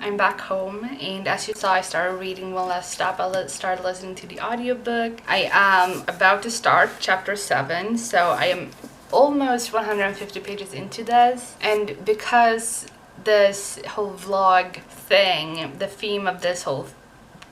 I'm back home, and as you saw, I started reading one last stop. I started listening to the audiobook. I am about to start chapter 7, so I am almost 150 pages into this, and because this whole vlog thing, the theme of this whole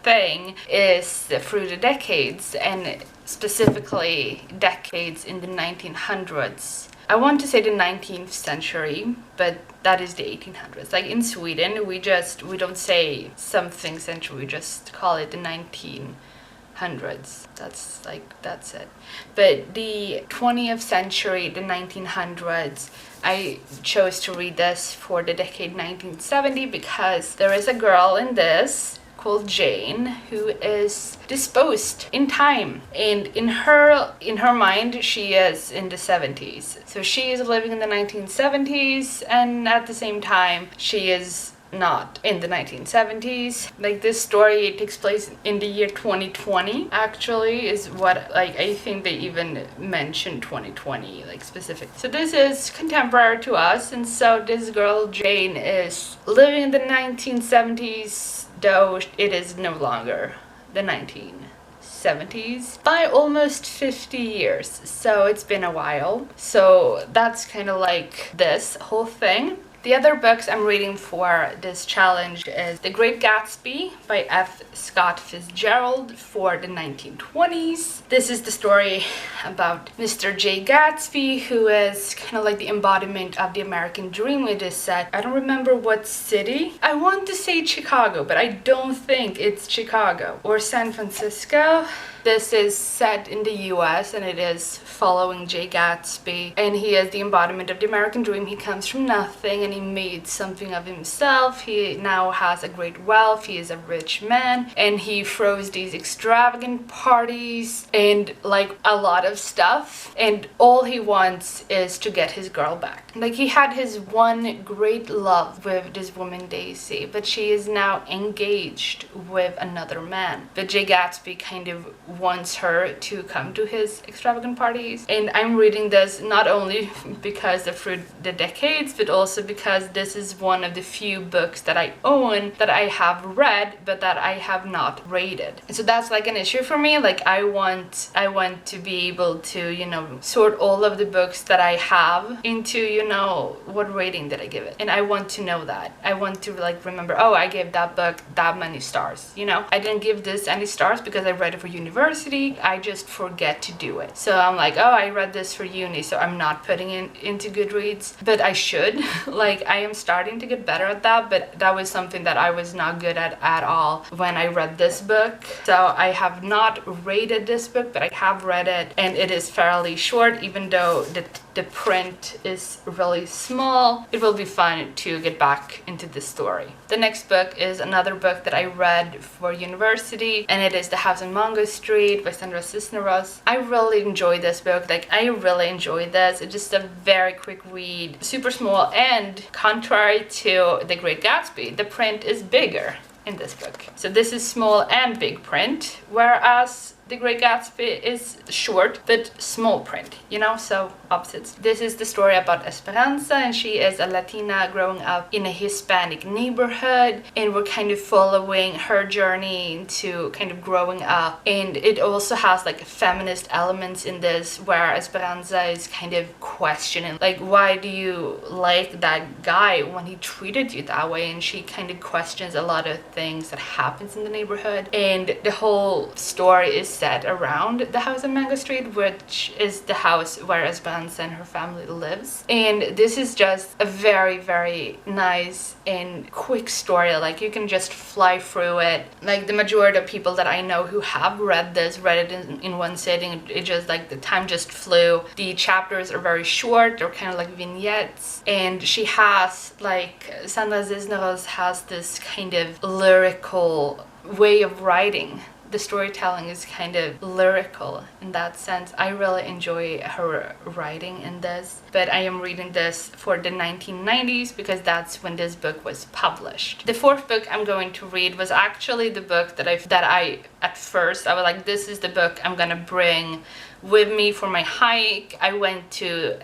thing is through the decades, and specifically decades in the 1900s. I want to say the 19th century, but that is the 1800s. Like in Sweden, we don't say something century, we just call it the 1900s. That's it. But the 20th century, the 1900s, I chose to read this for the decade 1970 because there is a girl in this called Jane who is disposed in time, and in her mind she is in the 70s. So she is living in the 1970s, and at the same time she is not in the 1970s. Like, this story takes place in the year 2020 actually, is what, like, I think they even mentioned 2020 like specific. So this is contemporary to us, and so this girl Jane is living in the 1970s, though it is no longer the 1970s, by almost 50 years. So it's been a while. So that's kind of like this whole thing. The other books I'm reading for this challenge is The Great Gatsby by F. Scott Fitzgerald for the 1920s. This is the story about Mr. J. Gatsby, who is kind of like the embodiment of the American dream. It is set, I don't remember what city. I want to say Chicago, but I don't think it's Chicago. Or San Francisco. This is set in the US, and it is following J. Gatsby, and he is the embodiment of the American dream. He comes from nothing and he made something of himself. He now has a great wealth. He is a rich man, and he throws these extravagant parties and like a lot of stuff, and all he wants is to get his girl back. Like, he had his one great love with this woman Daisy, but she is now engaged with another man. But J. Gatsby kind of wants her to come to his extravagant parties. And I'm reading this not only because of Through the Decades, but also because this is one of the few books that I own that I have read but that I have not rated. And so that's like an issue for me. Like, I want to be able to, you know, sort all of the books that I have into, you know, what rating did I give it, and I want to know that. I want to like remember, oh, I gave that book that many stars, you know. I didn't give this any stars because I read it for university. I just forget to do it. So I'm like, oh, I read this for uni, so I'm not putting it into Goodreads, but I should. Like, I am starting to get better at that, but that was something that I was not good at all when I read this book. So I have not rated this book, but I have read it, and it is fairly short, even though the print is really small. It will be fun to get back into this story. The next book is another book that I read for university, and it is The House on Mango Street by Sandra Cisneros. I really enjoyed this book. Like, I really enjoyed this. It's just a very quick read, super small, and contrary to The Great Gatsby, the print is bigger in this book. So this is small and big print, whereas The Great Gatsby is short but small print, you know, so opposites. This is the story about Esperanza, and she is a Latina growing up in a Hispanic neighborhood, and we're kind of following her journey into kind of growing up. And it also has like feminist elements in this, where Esperanza is kind of questioning, like, why do you like that guy when he treated you that way? And she kind of questions a lot of things that happens in the neighborhood, and the whole story is set around the house on Mango Street, which is the house where Esperanza and her family lives. And this is just a very, very nice and quick story. Like, you can just fly through it. Like, the majority of people that I know who have read it in one sitting. It just, like, the time just flew. The chapters are very short. They're kind of like vignettes, and she has, like, Sandra Cisneros has this kind of lyrical way of writing. The storytelling is kind of lyrical in that sense. I really enjoy her writing in this, but I am reading this for the 1990s because that's when this book was published. The fourth book I'm going to read was actually the book that I at first I was like, this is the book I'm gonna bring with me for my hike. I went to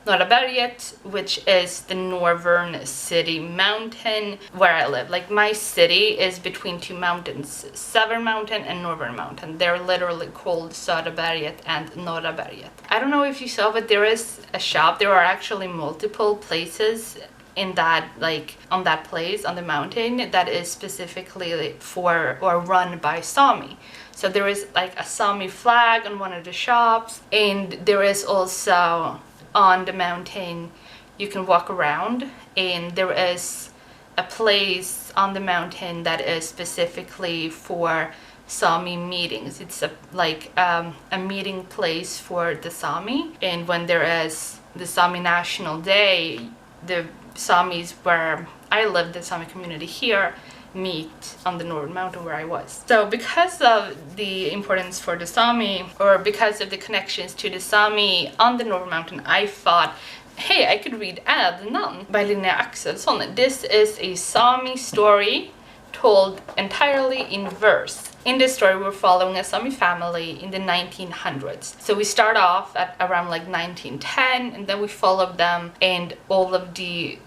Norrberget, which is the northern city mountain where I live. Like, my city is between two mountains, Southern Mountain and Northern Mountain. They're literally called Söderberget and Norrberget. I don't know if you saw, but there is a shop. There are actually multiple places in that, like, on that place on the mountain that is specifically for or run by Sami. So there is like a Sami flag on one of the shops, and there is also on the mountain you can walk around, and there is a place on the mountain that is specifically for Sami meetings. It's a meeting place for the Sami, and when there is the Sami National Day, the Samis where I live, the Sami community here, meet on the Northern Mountain where I was. So because of the importance for the Sami, or because of the connections to the Sami on the Northern Mountain, I thought, hey, I could read Ædnan by Linnea Axelsson. This is a Sami story told entirely in verse. In this story, we're following a Sami family in the 1900s. So we start off at around like 1910, and then we follow them and all of the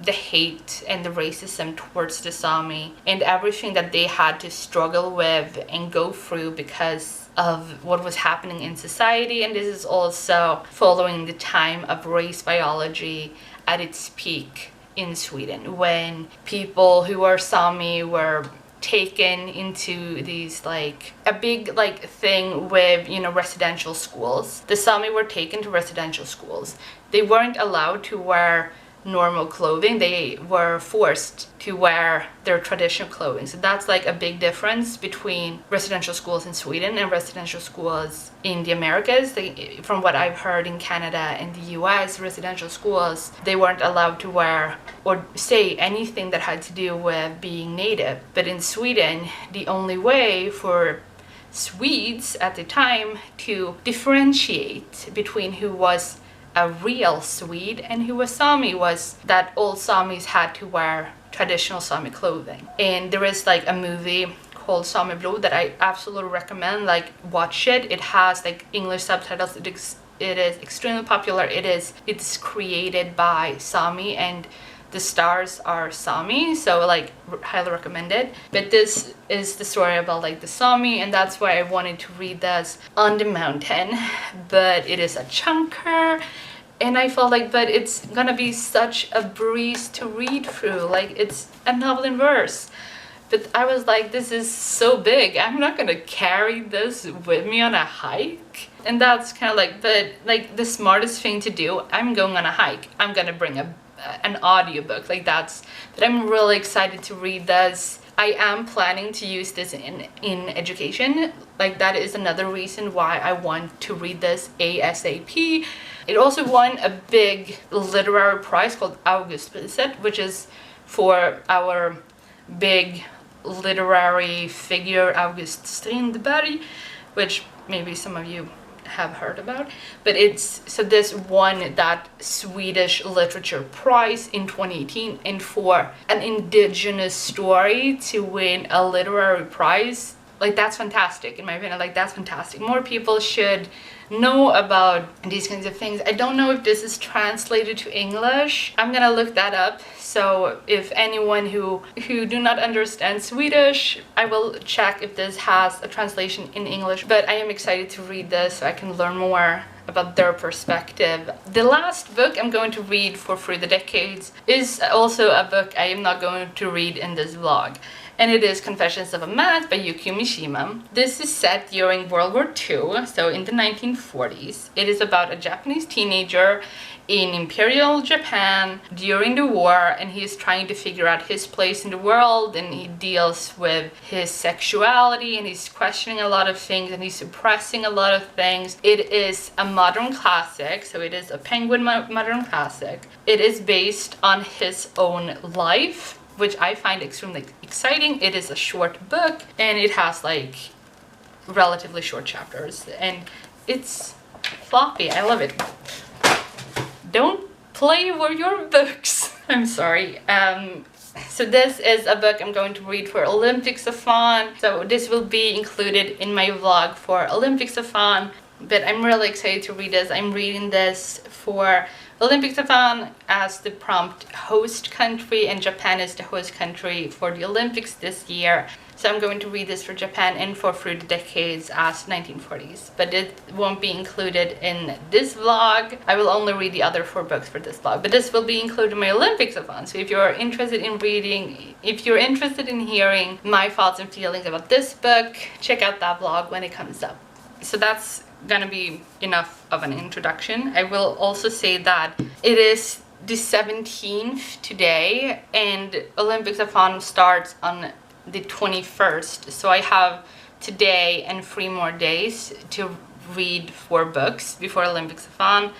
hate and the racism towards the Sami and everything that they had to struggle with and go through because of what was happening in society. And this is also following the time of race biology at its peak in Sweden, when people who are Sami were taken into these, like, a big like thing with, you know, residential schools. The Sami were taken to residential schools. They weren't allowed to wear normal clothing. They were forced to wear their traditional clothing. So that's like a big difference between residential schools in Sweden and residential schools in the Americas. From what I've heard in Canada and the US, residential schools, they weren't allowed to wear or say anything that had to do with being native. But in Sweden, the only way for Swedes at the time to differentiate between who was a real Swede and who was Sami was that all Samis had to wear traditional Sami clothing. And there is like a movie called Sami Blod that I absolutely recommend. Like, watch it. It has like English subtitles. It is extremely popular. It's created by Sami, and the stars are Sami, so like highly recommended. But this is the story about like the Sami, and that's why I wanted to read this on the mountain. But it is a chunker, and I felt like, but it's gonna be such a breeze to read through. Like, it's a novel in verse. But I was like, this is so big, I'm not gonna carry this with me on a hike. And that's kind of like, but like the smartest thing to do, I'm going on a hike, I'm gonna bring an audiobook. Like, but I'm really excited to read this. I am planning to use this in education. Like, that is another reason why I want to read this ASAP. It also won a big literary prize called Augustpriset, which is for our big literary figure August Strindberg, which maybe some of you have heard about. But this won that Swedish literature prize in 2018, and for an indigenous story to win a literary prize, like, that's fantastic in my opinion. Like, that's fantastic. More people should know about these kinds of things. I don't know if this is translated to English. I'm gonna look that up. So if anyone who do not understand Swedish, I will check if this has a translation in English. But I am excited to read this so I can learn more about their perspective. The last book I'm going to read for Thorugh the Decades is also a book I am not going to read in this vlog. And it is Confessions of a Math by Yukio Mishima. This is set during World War II, so in the 1940s. It is about a Japanese teenager in Imperial Japan during the war, and he is trying to figure out his place in the world, and he deals with his sexuality, and he's questioning a lot of things, and he's suppressing a lot of things. It is a modern classic, so it is a Penguin modern classic. It is based on his own life, which I find extremely exciting. It is a short book, and it has like relatively short chapters, and it's floppy. I love it. Don't play with your books. I'm sorry. So this is a book I'm going to read for Olympics of Fun. So this will be included in my vlog for Olympics of Fun. but I'm really excited to read this. I'm reading this for Olympics-a-thon as the prompt host country, and Japan is the host country for the Olympics this year. So I'm going to read this for Japan and for Through the Decades as 1940s. But it won't be included in this vlog. I will only read the other 4 books for this vlog. But this will be included in my Olympics-a-thon. So if you're interested in reading, if you're interested in hearing my thoughts and feelings about this book, check out that vlog when it comes up. So that's gonna be enough of an introduction. I will also say that it is the 17th today, and Olympics-a-thon starts on the 21st, so I have today and 3 more days to read 4 books before Olympics-a-thon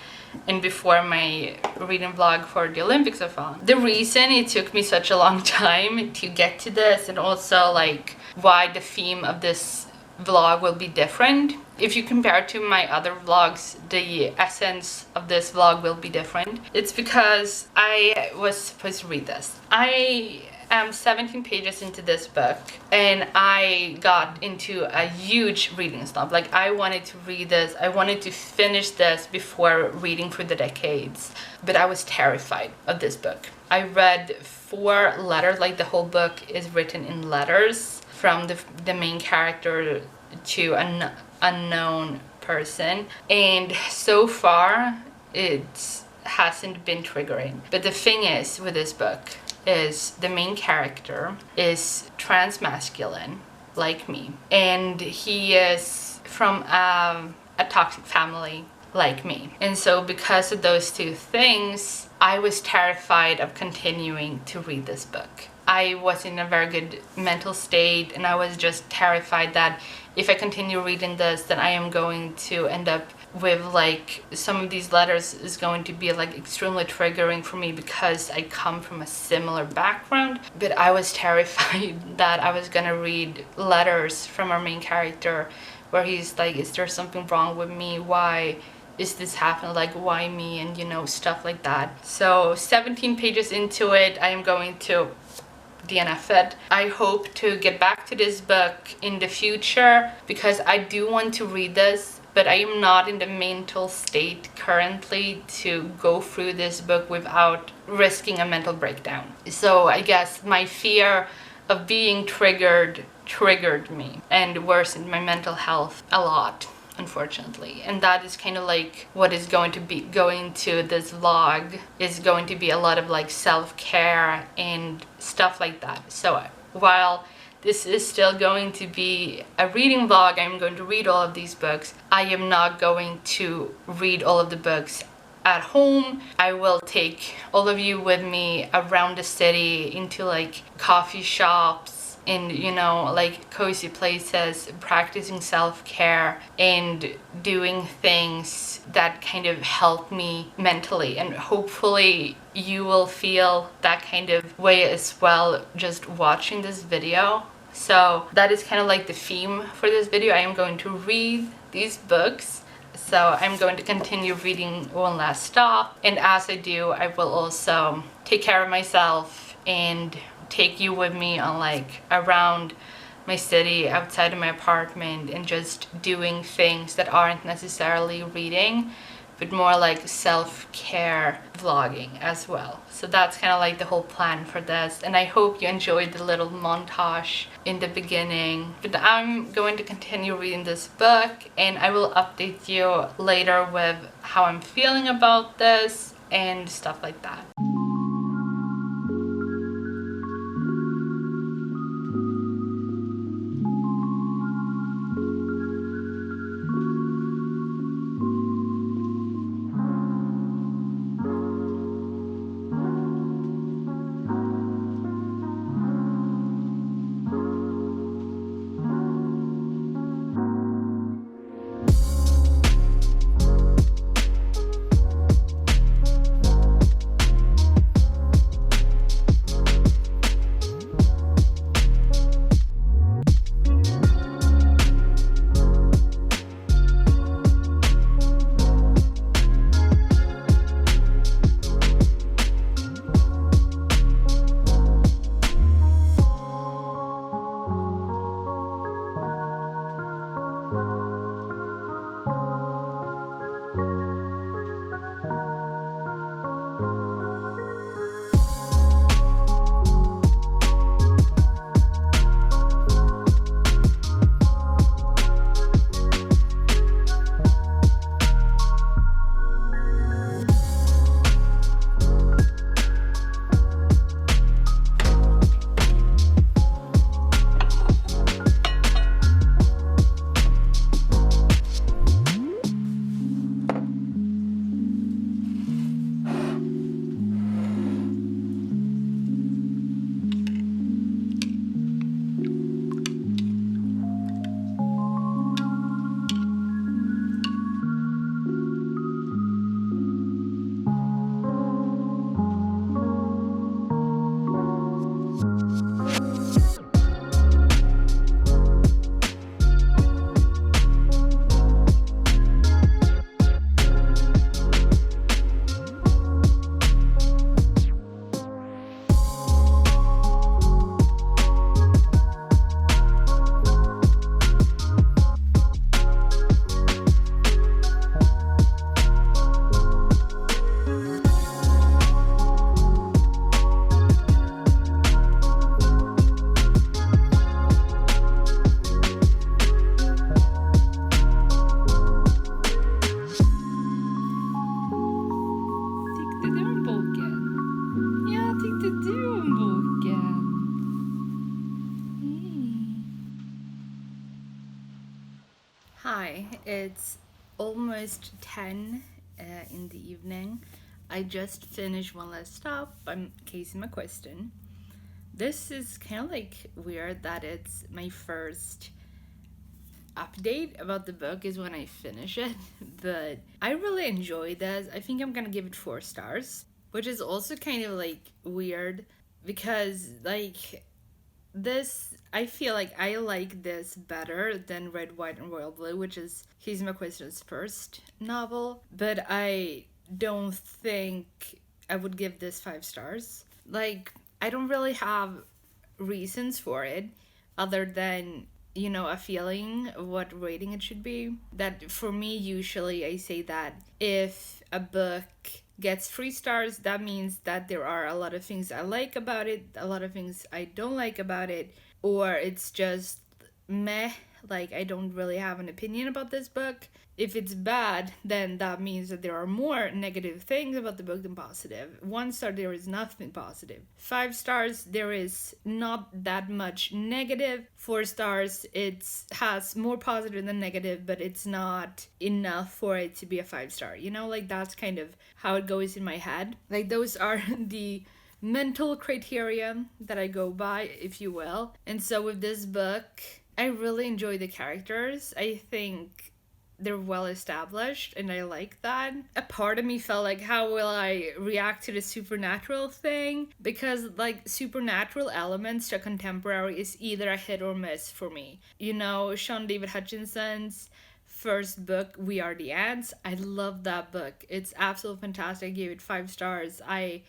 and before my reading vlog for the Olympics-a-thon. The reason it took me such a long time to get to this, and also like why the theme of this vlog will be different. If you compare it to my other vlogs, the essence of this vlog will be different. It's because I was supposed to read this. I am 17 pages into this book, and I got into a huge reading slump. Like, I wanted to read this, I wanted to finish this before reading Through the Decades, but I was terrified of this book. I read 4 letters, like the whole book is written in letters from the main character to an unknown person, and so far it hasn't been triggering. But the thing is with this book is the main character is transmasculine like me, and he is from a toxic family like me, and so because of those 2 things I was terrified of continuing to read this book. I was in a very good mental state, and I was just terrified that if I continue reading this, then I am going to end up with like some of these letters is going to be like extremely triggering for me because I come from a similar background. But I was terrified that I was gonna read letters from our main character where he's like, is there something wrong with me? Why is this happening? Like, why me? And you know, stuff like that. So 17 pages into it, I am going to DNF it. I hope to get back to this book in the future because I do want to read this, but I am not in the mental state currently to go through this book without risking a mental breakdown. So I guess my fear of being triggered me and worsened my mental health a lot, unfortunately. And that is kind of like what is going to be going to this vlog, is going to be a lot of like self-care and stuff like that. So while this is still going to be a reading vlog, I'm going to read all of these books. I am not going to read all of the books at home. I will take all of you with me around the city into like coffee shops and, you know, like cozy places, practicing self-care and doing things that kind of help me mentally. And hopefully you will feel that kind of way as well just watching this video. So that is kind of like the theme for this video. I am going to read these books. So I'm going to continue reading One Last Stop. And as I do, I will also take care of myself and take you with me on like around my city, outside of my apartment, and just doing things that aren't necessarily reading, but more like self-care vlogging as well. So that's kind of like the whole plan for this, and I hope you enjoyed the little montage in the beginning. But I'm going to continue reading this book, and I will update you later with how I'm feeling about this and stuff like that. It's almost 10 in the evening. I just finished One Last Stop by Casey McQuiston. This is kind of like weird that it's my first update about the book is when I finish it, but I really enjoyed this. I think I'm gonna give it 4 stars, which is also kind of like weird because like this, I feel like I like this better than Red, White, and Royal Blue, which is Casey McQuiston's first novel, but I don't think I would give this 5 stars. Like, I don't really have reasons for it other than, you know, a feeling of what rating it should be. That for me, usually I say that if a book gets 3 stars, that means that there are a lot of things I like about it, a lot of things I don't like about it, or it's just meh, like I don't really have an opinion about this book. If it's bad, then that means that there are more negative things about the book than positive. 1 star, there is nothing positive. 5 stars, there is not that much negative. 4 stars, it has more positive than negative, but it's not enough for it to be a 5 star. You know, like that's kind of how it goes in my head. Like those are the mental criteria that I go by, if you will. And so with this book, I really enjoy the characters. I think they're well established and I like that. A part of me felt like, how will I react to the supernatural thing? Because like supernatural elements to contemporary is either a hit or miss for me. You know, Sean David Hutchinson's first book, We Are the Ants. I love that book. It's absolutely fantastic. I gave it 5 stars. I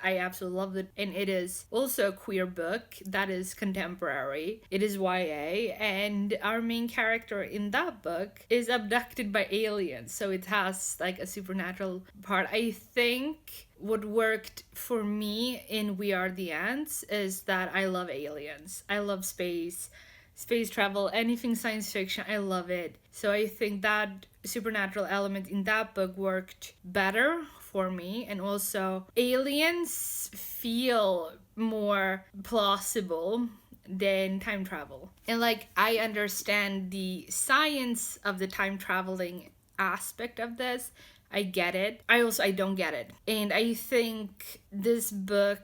absolutely loved it. And it is also a queer book that is contemporary. It is YA, and our main character in that book is abducted by aliens. So it has like a supernatural part. I think what worked for me in We Are the Ants is that I love aliens. I love space travel, anything science fiction, I love it. So I think that supernatural element in that book worked better for me. And also, aliens feel more plausible than time travel. And like, I understand the science of the time traveling aspect of this. I get it. I don't get it. And I think this book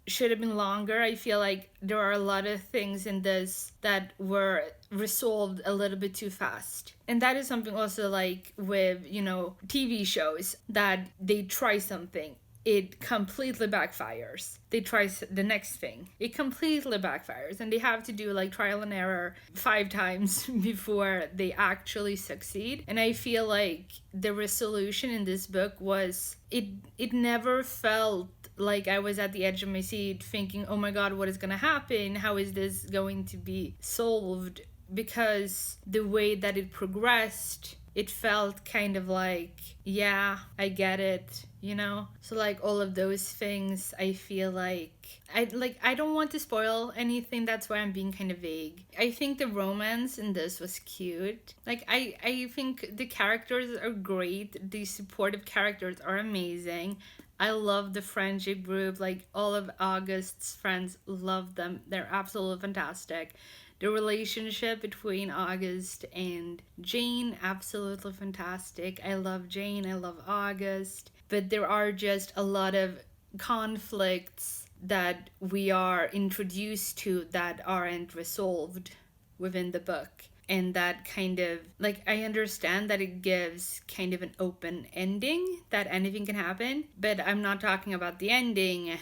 should have been longer. I feel like there are a lot of things in this that were resolved a little bit too fast. And that is something also like with, you know, TV shows that they try something. It completely backfires. They try the next thing. It completely backfires. And they have to do like trial and error 5 times before they actually succeed. And I feel like the resolution in this book was, it never felt like I was at the edge of my seat thinking, oh my god, what is gonna happen? How is this going to be solved? Because the way that it progressed, it felt kind of like, yeah, I get it, you know? So like all of those things, I feel like I don't want to spoil anything, that's why I'm being kind of vague. I think the romance in this was cute. Like I think the characters are great. The supportive characters are amazing. I love the friendship group. Like all of August's friends, love them. They're absolutely fantastic. The relationship between August and Jane, absolutely fantastic. I love Jane, I love August. But there are just a lot of conflicts that we are introduced to that aren't resolved within the book. And that kind of, like, I understand that it gives kind of an open ending, that anything can happen. But I'm not talking about the ending.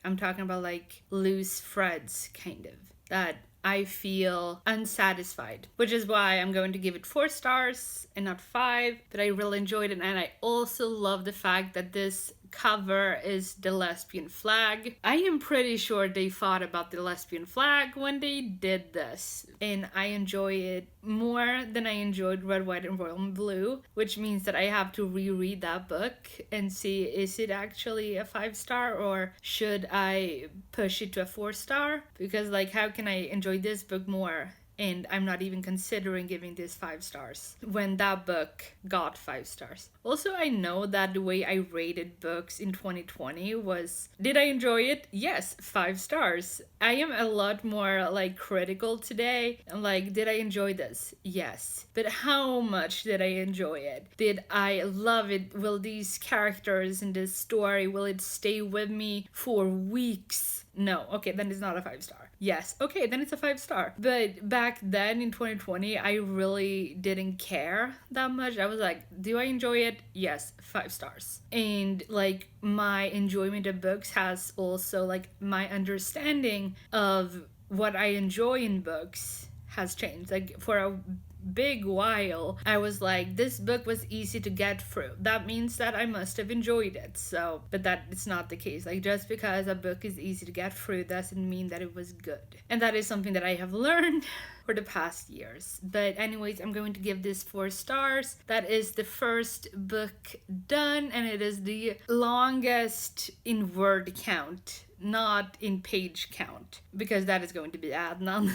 I'm talking about, like, loose threads, kind of. That I feel unsatisfied, which is why I'm going to give it 4 stars and not 5. But I really enjoyed it, and I also love the fact that this cover is the lesbian flag. I am pretty sure they thought about the lesbian flag when they did this, and I enjoy it more than I enjoyed Red, White, and Royal Blue, which means that I have to reread that book and see, is it actually a 5 star or should I push it to a 4 star? Because like, how can I enjoy this book more and I'm not even considering giving this 5 stars when that book got 5 stars. Also, I know that the way I rated books in 2020 was, did I enjoy it? Yes, 5 stars. I am a lot more like critical today. Like, did I enjoy this? Yes. But how much did I enjoy it? Did I love it? Will these characters in this story, will it stay with me for weeks? No. Okay, then it's not a 5 star. Yes. Okay, then it's a 5 star. But back then in 2020, I really didn't care that much. I was like, do I enjoy it? Yes, 5 stars. And like my enjoyment of books has also, like, my understanding of what I enjoy in books has changed. Like, for a big while, I was like, this book was easy to get through. That means that I must have enjoyed it. So, but that is not the case. Like, just because a book is easy to get through doesn't mean that it was good. And that is something that I have learned for the past years. But anyways, I'm going to give this 4 stars. That is the first book done, and it is the longest in word count, not in page count, because that is going to be Ædnan.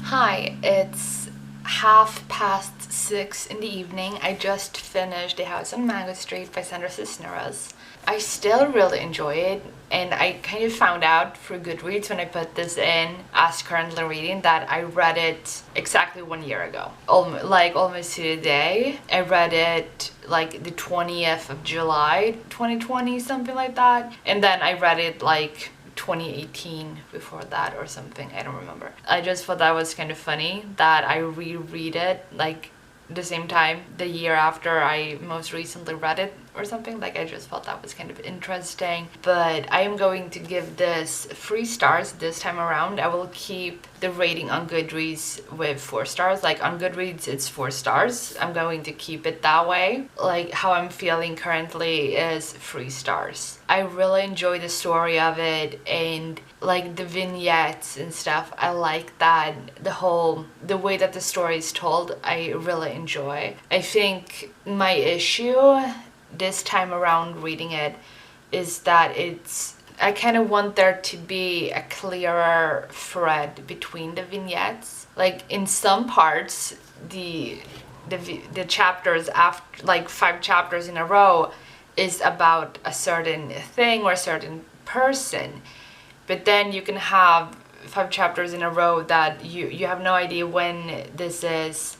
Hi, it's 6:30 in the evening. I just finished The House on Mango Street by Sandra Cisneros. I still really enjoy it, and I kind of found out through Goodreads when I put this in as currently reading that I read it exactly 1 year ago. Almost to the day. I read it like the 20th of July 2020, something like that. And then I read it like 2018 before that or something. I don't remember. I just thought that was kind of funny that I reread it like the same time the year after I most recently read it or something. Like, I just thought that was kind of interesting. But I am going to give this 3 stars this time around. I will keep the rating on Goodreads with 4 stars. Like, on Goodreads it's 4 stars. I'm going to keep it that way. Like, how I'm feeling currently is 3 stars. I really enjoy the story of it, and like the vignettes and stuff. I like that the way that the story is told. I really enjoy. I think my issue this time around reading it is that it's I kind of want there to be a clearer thread between the vignettes. Like in some parts, the chapters after, like 5 chapters in a row, is about a certain thing or a certain person. But then you can have 5 chapters in a row that you have no idea when this is,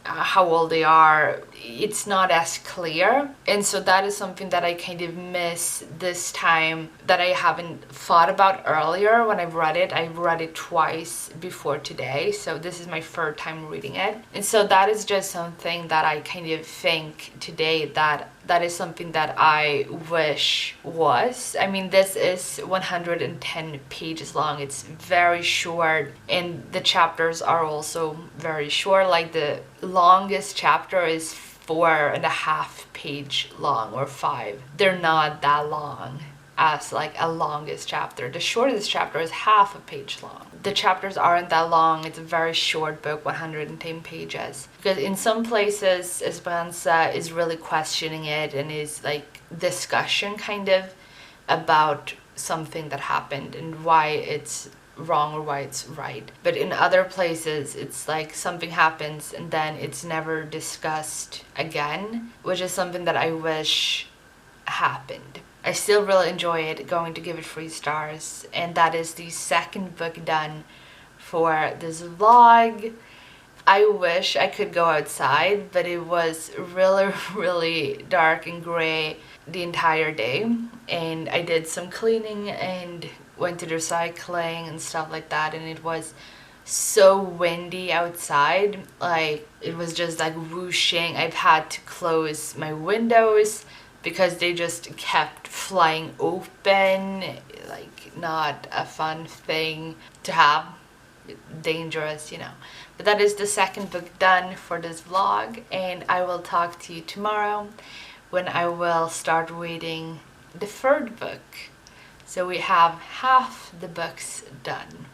how old they are. It's not as clear, and so that is something that I kind of miss this time, that I haven't thought about earlier when I've read it. I've read it twice before today, so this is my 3rd time reading it, and so that is just something that I kind of think today that is something that I wish was. I mean, this is 110 pages long. It's very short, and the chapters are also very short. Like the longest chapter is 4.5 page long, or 5. They're not that long as like a longest chapter. The shortest chapter is half a page long. The chapters aren't that long. It's a very short book, 110 pages. Because in some places, Esperanza is really questioning it and is like discussion kind of about something that happened and why it's wrong or why it's right. But in other places, it's like something happens and then it's never discussed again, which is something that I wish happened. I still really enjoy it, going to give it 3 stars, and that is the 2nd book done for this vlog. I wish I could go outside, but it was really, really dark and gray the entire day, and I did some cleaning and went to the recycling and stuff like that, and it was so windy outside. Like, it was just like whooshing. I've had to close my windows because they just kept flying open. Like, not a fun thing to have. Dangerous, you know. But that is the 2nd book done for this vlog, and I will talk to you tomorrow when I will start reading the 3rd book. So we have half the books done.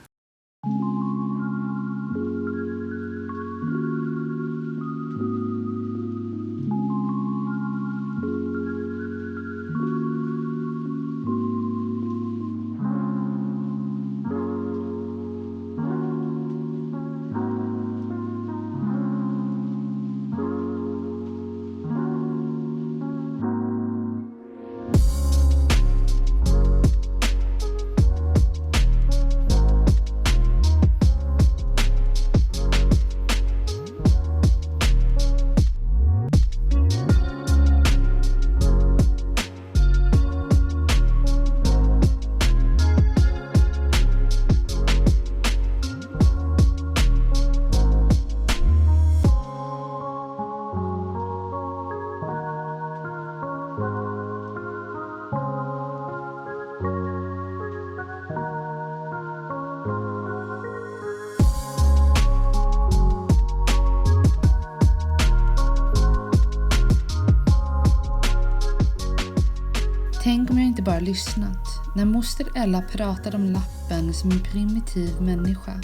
Tänk om jag inte bara lyssnat när moster Ella pratade om lappen som en primitiv människa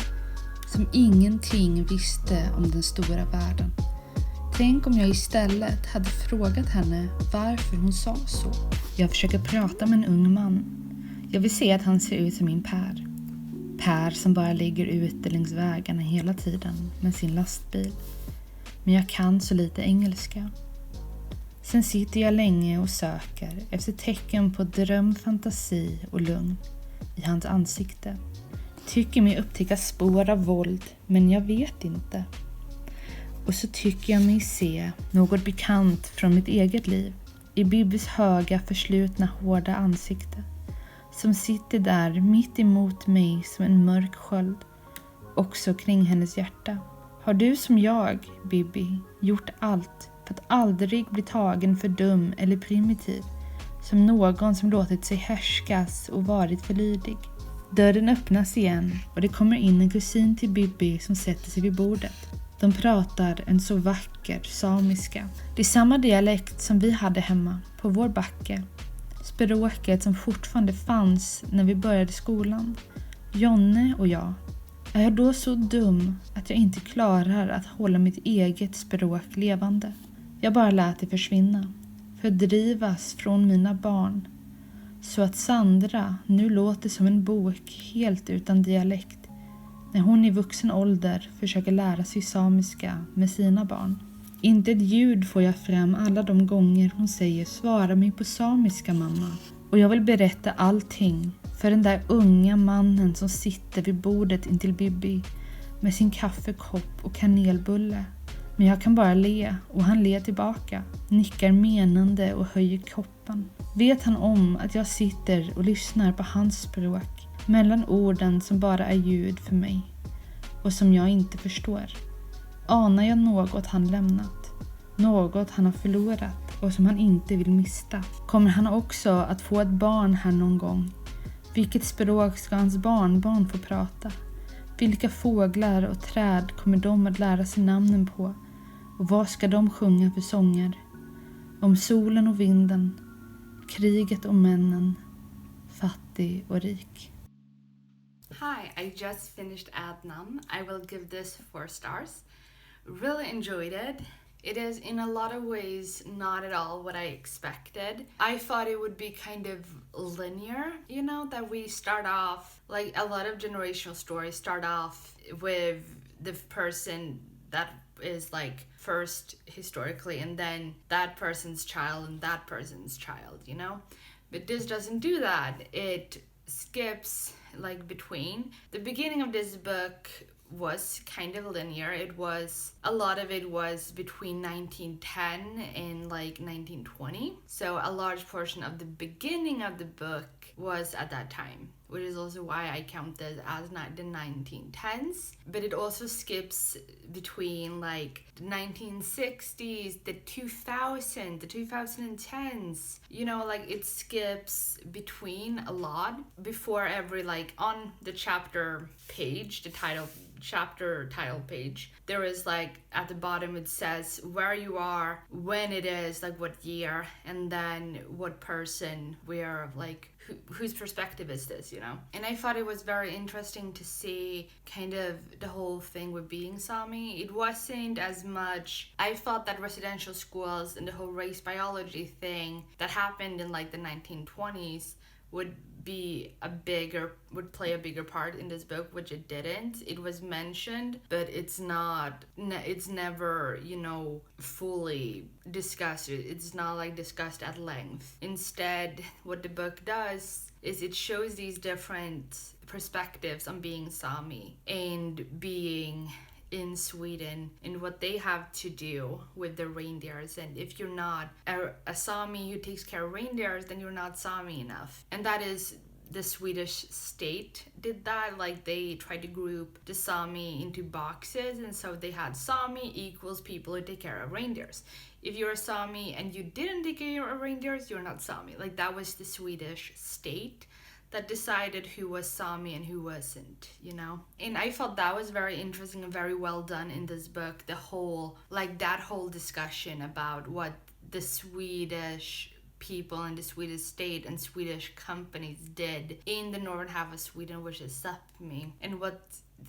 som ingenting visste om den stora världen. Tänk om jag istället hade frågat henne varför hon sa så. Jag försöker prata med en ung man. Jag vill se att han ser ut som min Per. Per som bara ligger ute längs vägarna hela tiden med sin lastbil. Men jag kan så lite engelska. Sen sitter jag länge och söker efter tecken på dröm, fantasi och lugn i hans ansikte. Tycker mig upptäcka spår av våld, men jag vet inte. Och så tycker jag mig se något bekant från mitt eget liv i Bibbis höga, förslutna, hårda ansikte som sitter där mitt emot mig som en mörk sköld, också kring hennes hjärta. Har du som jag, Bibi, gjort allt för att aldrig bli tagen för dum eller primitiv, som någon som låtit sig härskas och varit för lydig? Dörren öppnas igen och det kommer in en kusin till Bibi som sätter sig vid bordet. De pratar en så vacker samiska. Det är samma dialekt som vi hade hemma på vår backe. Språket som fortfarande fanns när vi började skolan. Jonne och jag. Är jag då så dum att jag inte klarar att hålla mitt eget språk levande? Jag bara lät det försvinna. Fördrivas från mina barn. Så att Sandra nu låter som en bok helt utan dialekt när hon i vuxen ålder försöker lära sig samiska med sina barn. Inte ett ljud får jag fram alla de gånger hon säger svara mig på samiska mamma. Och jag vill berätta allting för den där unga mannen som sitter vid bordet intill Bibi med sin kaffekopp och kanelbulle. Men jag kan bara le och han ler tillbaka, nickar menande och höjer koppen. Vet han om att jag sitter och lyssnar på hans språk mellan orden som bara är ljud för mig och som jag inte förstår? Anar jag något han lämnat? Något han har förlorat och som han inte vill mista? Kommer han också att få ett barn här någon gång? Vilket språk ska hans barnbarn få prata? Vilka fåglar och träd kommer de att lära sig namnen på? Och vad ska de sjunga för sånger? Om solen och vinden, kriget och männen, fattig och rik. Hi, I just finished Ædnan. I will give this 4 stars. Really enjoyed it. It is in a lot of ways not at all what I expected. I thought it would be kind of linear, you know, that we start off, like a lot of generational stories start off with the person that is like first historically and then that person's child and that person's child, you know? But this doesn't do that. It skips like between. The beginning of this book was kind of linear. A lot of it was between 1910 and like 1920. So a large portion of the beginning of the book was at that time, which is also why I count this as not the 1910s. But it also skips between like the 1960s, the 2000s, the 2010s. You know, like it skips between a lot before every, like on the chapter page, the chapter title page, there is like at the bottom it says where you are, when it is, like what year, and then what person, where, like whose perspective is this, you know? And I thought it was very interesting to see kind of the whole thing with being Sami. It wasn't as much, I thought that residential schools and the whole race biology thing that happened in like the 1920s would play a bigger part in this book, which it didn't. It was mentioned, but it's never, you know, fully discussed. It's not like discussed at length. Instead, what the book does is it shows these different perspectives on being Sami and being in Sweden and what they have to do with the reindeers. And if you're not a Sami who takes care of reindeers, then you're not Sami enough. And that is, the Swedish state did that. Like they tried to group the Sami into boxes, and so they had Sami equals people who take care of reindeers. If you're a Sami and you didn't take care of reindeers, you're not Sami. Like that was the Swedish state that decided who was Sami and who wasn't, you know? And I thought that was very interesting and very well done in this book. That whole discussion about what the Swedish people and the Swedish state and Swedish companies did in the northern half of Sweden, which is Sápmi, and what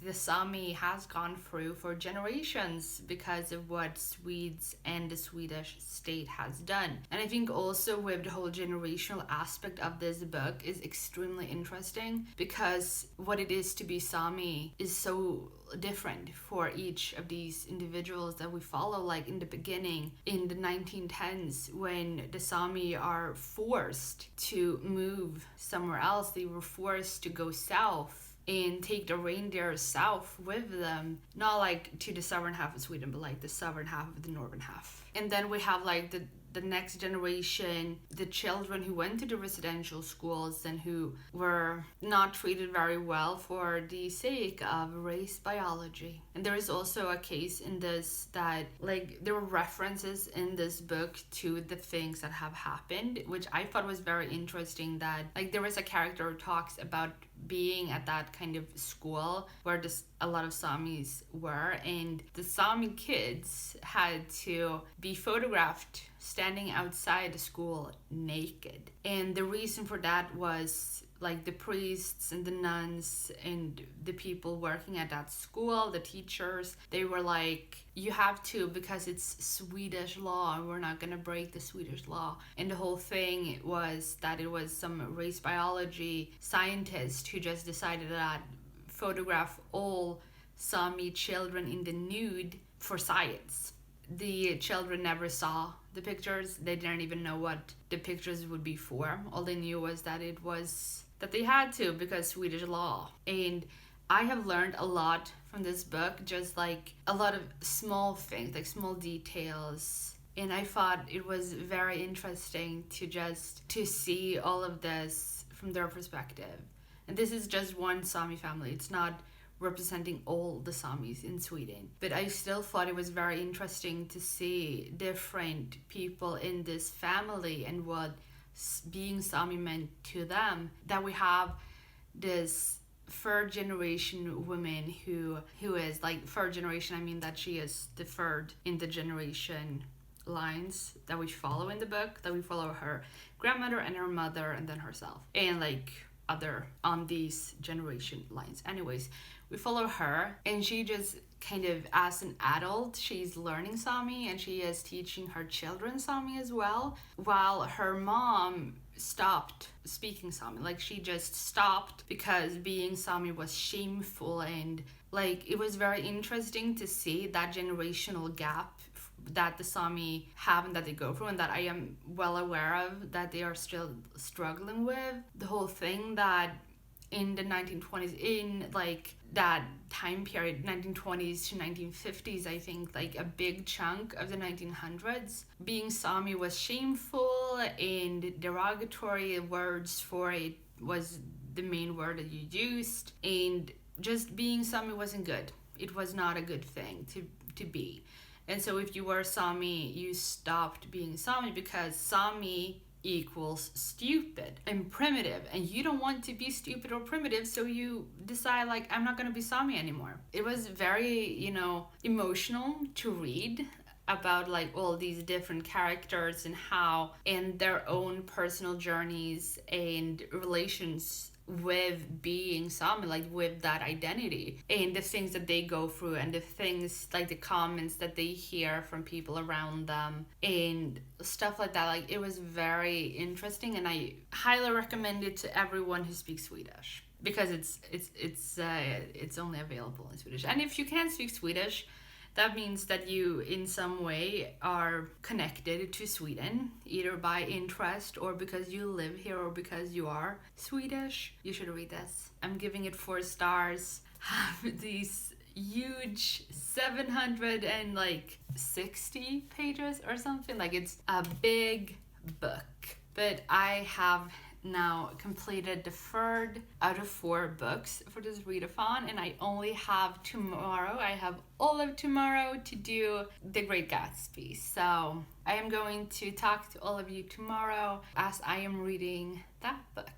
the Sami has gone through for generations because of what Swedes and the Swedish state has done. And I think also with the whole generational aspect of this book is extremely interesting, because what it is to be Sami is so different for each of these individuals that we follow. Like in the beginning, in the 1910s, when the Sami are forced to move somewhere else, they were forced to go south and take the reindeers south with them, not like to the southern half of Sweden, but like the southern half of the northern half. And then we have like the next generation, the children who went to the residential schools and who were not treated very well for the sake of race biology. And there is also a case in this that, like, there were references in this book to the things that have happened, which I thought was very interesting. That, like, there is a character who talks about being at that kind of school where a lot of Samis were, and the Sami kids had to be photographed standing outside the school naked. And the reason for that was like the priests and the nuns and the people working at that school, the teachers, they were like, you have to, because it's Swedish law and we're not gonna break the Swedish law. And the whole thing was that it was some race biology scientist who just decided that photograph all Sami children in the nude for science. The children never saw the pictures. They didn't even know what the pictures would be for. All they knew was that it was that they had to because Swedish law. And I have learned a lot from this book, just like a lot of small things, like small details. And I thought it was very interesting to see all of this from their perspective. And this is just one Sami family. It's not representing all the Samis in Sweden. But I still thought it was very interesting to see different people in this family and what being Sami meant to them. That we have this third generation woman who is like, third generation, I mean that she is the third in the generation lines that we follow in the book, that we follow her grandmother and her mother and then herself. And like other on these generation lines. Anyways, we follow her and she just kind of, as an adult, she's learning Sami and she is teaching her children Sami as well, while her mom stopped speaking Sami. Like she just stopped because being Sami was shameful, and like it was very interesting to see that generational gap that the Sami have and that they go through, and that I am well aware of, that they are still struggling with. The whole thing that in the 1920s, in like that time period, 1920s to 1950s, I think like a big chunk of the 1900s, being Sami was shameful and derogatory words for it was the main word that you used, and just being Sami wasn't good. It was not a good thing to be. And so if you were Sami, you stopped being Sami because Sami equals stupid and primitive, and you don't want to be stupid or primitive, so you decide like, I'm not going to be Sami anymore. It was very, emotional to read about like all these different characters and how in their own personal journeys and relations with being Sami, like with that identity and the things that they go through and the things like the comments that they hear from people around them and stuff like that. Like it was very interesting, and I highly recommend it to everyone who speaks Swedish, because it's only available in Swedish. And if you can't speak Swedish, that means that you in some way are connected to Sweden, either by interest or because you live here or because you are Swedish. You should read this. I'm giving it 4 stars. Have these huge 760 pages or something. Like it's a big book. But I have now completed the 3rd out of 4 books for this readathon, and I only have tomorrow. I have all of tomorrow to do The Great Gatsby. So I am going to talk to all of you tomorrow as I am reading that book.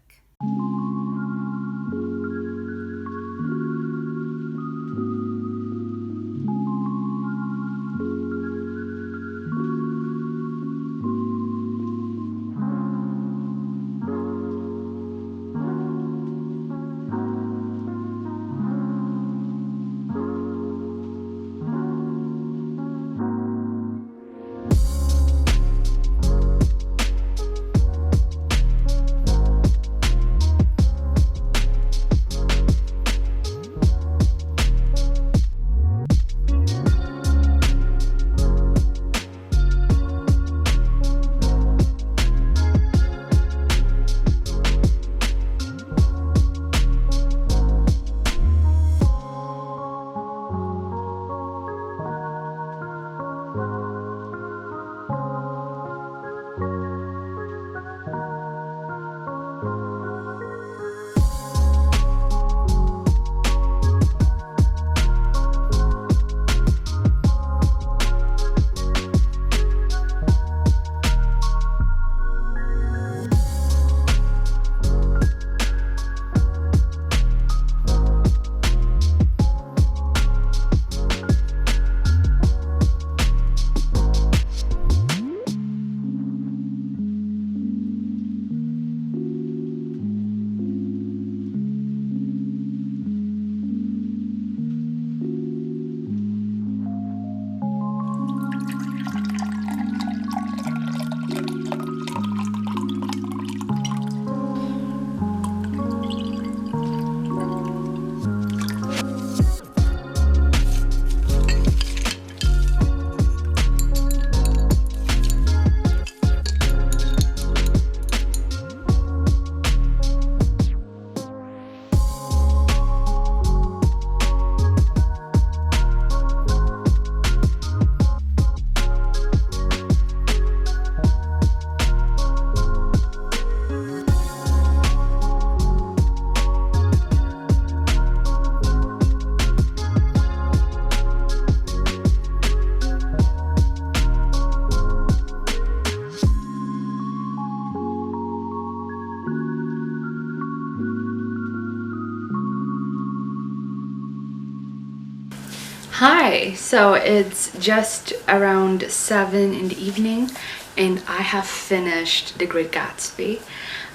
Hi, so it's just around 7 in the evening and I have finished The Great Gatsby.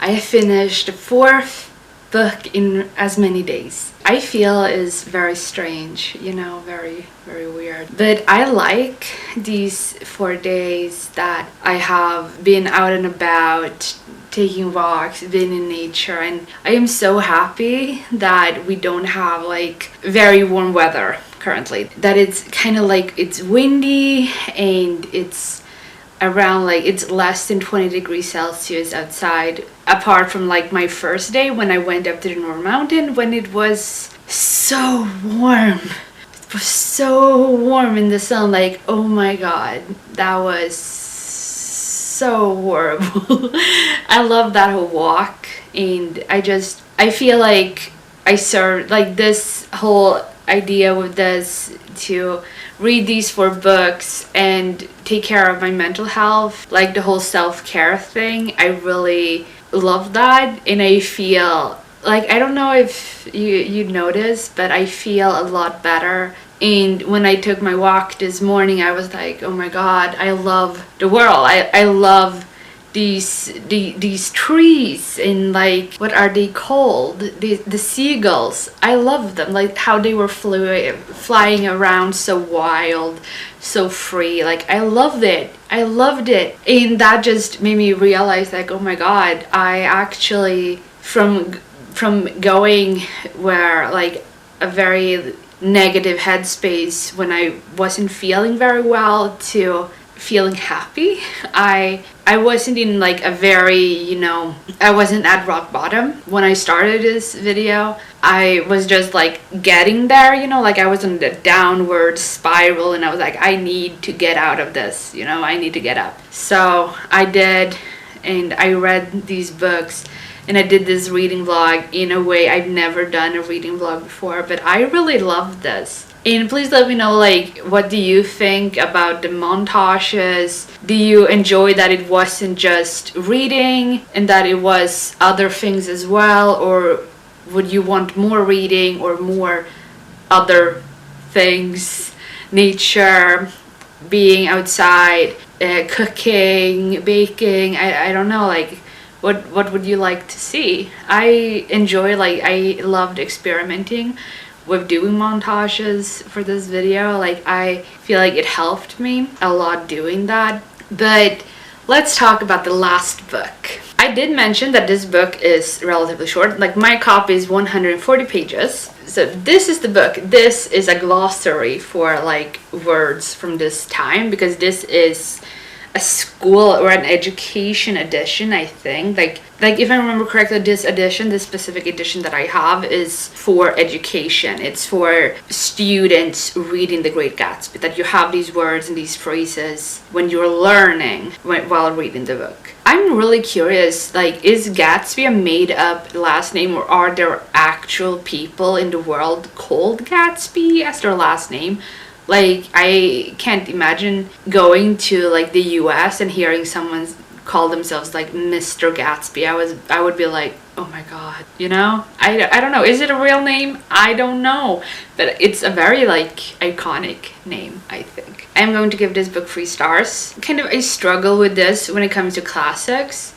I have finished the 4th book in as many days. I feel is very strange, very, very weird. But I like these 4 days that I have been out and about, taking walks, being in nature, and I am so happy that we don't have like very warm weather currently. That it's kind of like it's windy and it's around like it's less than 20 degrees Celsius outside, apart from like my first day when I went up to the North Mountain when it was so warm. It was so warm in the sun, like oh my god, that was so horrible. I love that whole walk, and I feel like I served like this whole idea with this to read these 4 books and take care of my mental health, like the whole self-care thing. I really love that, and I feel like, I don't know if you noticed, but I feel a lot better. And when I took my walk this morning, I was like, oh my god, I love the world. I love these trees, and like, what are they called? The seagulls. I love them, like how they were flying around so wild, so free. Like I loved it. And that just made me realize like, oh my god, I actually from going where like a very negative headspace when I wasn't feeling very well to feeling happy. I wasn't in like a very, I wasn't at rock bottom when I started this video. I was just like getting there, like I was in the downward spiral, and I was like, I need to get out of this, I need to get up. So I did, and I read these books, and I did this reading vlog in a way I've never done a reading vlog before, but I really loved this. And please let me know, like, what do you think about the montages? Do you enjoy that it wasn't just reading and that it was other things as well? Or would you want more reading or more other things? Nature, being outside, cooking, baking, I don't know, like, what would you like to see? I loved experimenting with doing montages for this video. Like I feel like it helped me a lot doing that. But let's talk about the last book. I did mention that this book is relatively short. Like my copy is 140 pages. So this is the book. This is a glossary for like words from this time, because this is a school or an education edition, I think. Like if I remember correctly, this specific edition that I have is for education. It's for students reading The Great Gatsby, that you have these words and these phrases when you're learning while reading the book. I'm really curious, like, is Gatsby a made up last name, or are there actual people in the world called Gatsby as their last name? Like, I can't imagine going to like the US and hearing someone call themselves like Mr. Gatsby. I would be like, oh my god, I don't know. Is it a real name? I don't know, but it's a very like iconic name, I think. I'm going to give this book 3 stars. Kind of I struggle with this when it comes to classics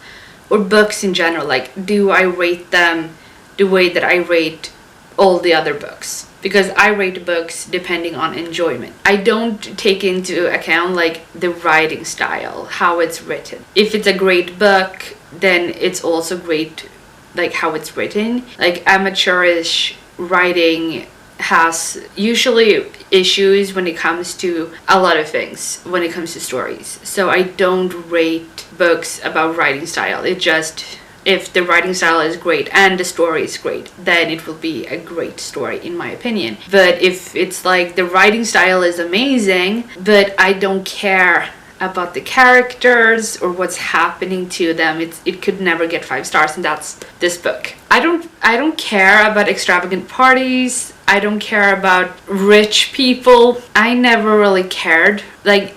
or books in general. Like, do I rate them the way that I rate all the other books? Because I rate books depending on enjoyment. I don't take into account like the writing style, how it's written. If it's a great book, then it's also great like how it's written. Like amateurish writing has usually issues when it comes to a lot of things, when it comes to stories. So I don't rate books about writing style. It just, if the writing style is great and the story is great, then it will be a great story in my opinion. But if it's like the writing style is amazing, but I don't care about the characters or what's happening to them, it could never get 5 stars, and that's this book. I don't care about extravagant parties. I don't care about rich people. I never really cared. Like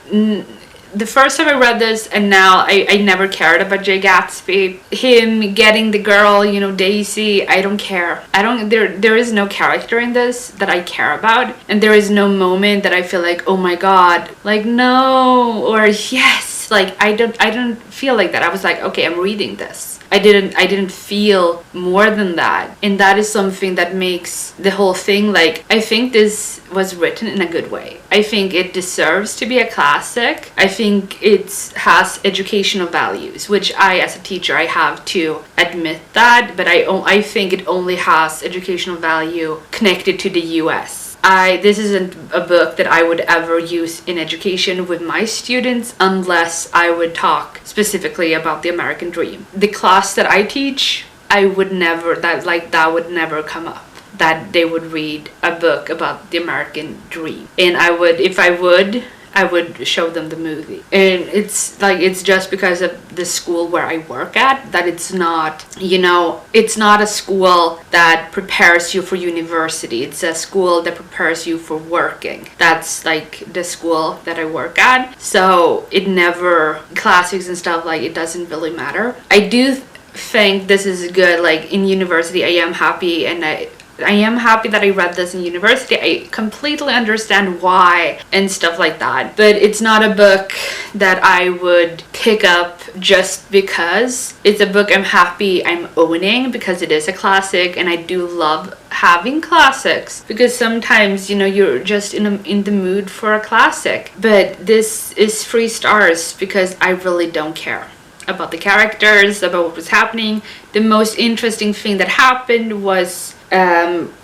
the first time I read this, and now I never cared about Jay Gatsby. Him getting the girl, you know, Daisy, I don't care. There is no character in this that I care about, and there is no moment that I feel like, oh my god, like no, or yes, like I don't feel like that. I was like, okay, I'm reading this. I didn't feel more than that, and that is something that makes the whole thing, like, I think this was written in a good way. I think it deserves to be a classic. I think it has educational values, which I, as a teacher, I have to admit that, but I think it only has educational value connected to the US. This isn't a book that I would ever use in education with my students unless I would talk specifically about the American dream. The class that I teach, I would never, that would never come up, that they would read a book about the American dream. And I would show them the movie. And it's just because of the school where I work at that it's not, you know, it's not a school that prepares you for university. It's a school that prepares you for working. That's like the school that I work at. So it never, classics and stuff, like, it doesn't really matter. I do think this is good, like, in university. I am happy, and I am happy that I read this in university. I completely understand why and stuff like that. But it's not a book that I would pick up just because. It's a book I'm happy I'm owning because it is a classic, and I do love having classics because sometimes, you know, you're just in the mood for a classic. But this is 3 stars because I really don't care about the characters, about what was happening. The most interesting thing that happened was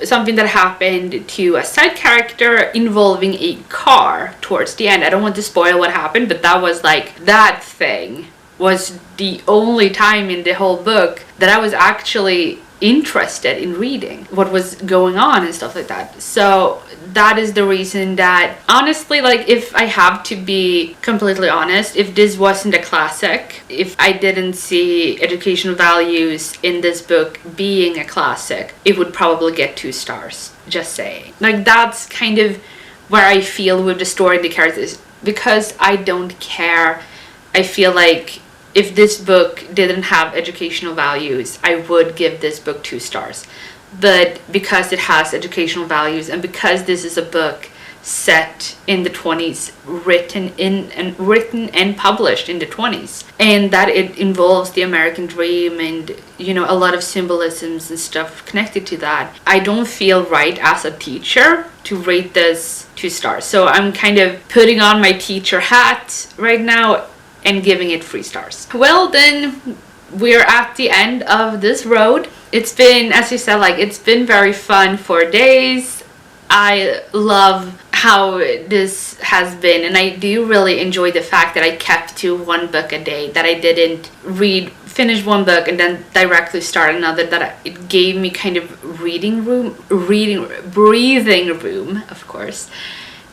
something that happened to a side character involving a car towards the end. I don't want to spoil what happened, but that was like, that thing was the only time in the whole book that I was actually interested in reading what was going on and stuff like that. So that is the reason that, honestly, like, if I have to be completely honest, if this wasn't a classic, if I didn't see educational values in this book being a classic, it would probably get 2 stars, just saying. Like, that's kind of where I feel with the story and the characters, because I don't care. I feel like if this book didn't have educational values, I would give this book 2 stars. But because it has educational values, and because this is a book set in the 20s, written and published in the 20s, and that it involves the American dream and, you know, a lot of symbolisms and stuff connected to that, I don't feel right as a teacher to rate this 2 stars. So I'm kind of putting on my teacher hat right now and giving it 3 stars. Well, then we're at the end of this road. It's been, as you said, like, it's been very fun for days. I love how this has been, and I do really enjoy the fact that I kept to 1 book a day, that I didn't finish 1 book and then directly start another, that it gave me kind of breathing room, of course.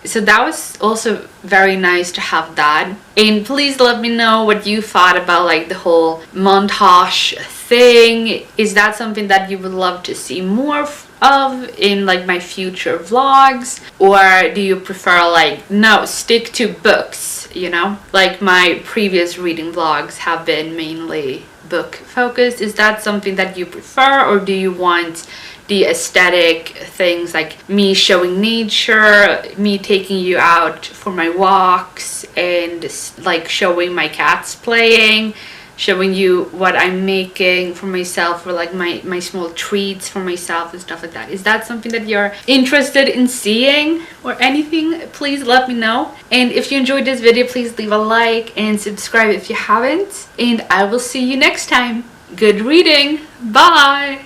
So that was also very nice to have that. And please let me know what you thought about, like, the whole montage thing. Is that something that you would love to see more of in, like, my future vlogs? Or do you prefer, like, no, stick to books, you know? Like, my previous reading vlogs have been mainly book focused. Is that something that you prefer, or do you want the aesthetic things, like me showing nature, me taking you out for my walks, and like showing my cats playing, showing you what I'm making for myself, or like my small treats for myself and stuff like that? Is that something that you're interested in seeing or anything? Please let me know. And if you enjoyed this video, please leave a like and subscribe if you haven't, and I will see you next time. Good reading. Bye.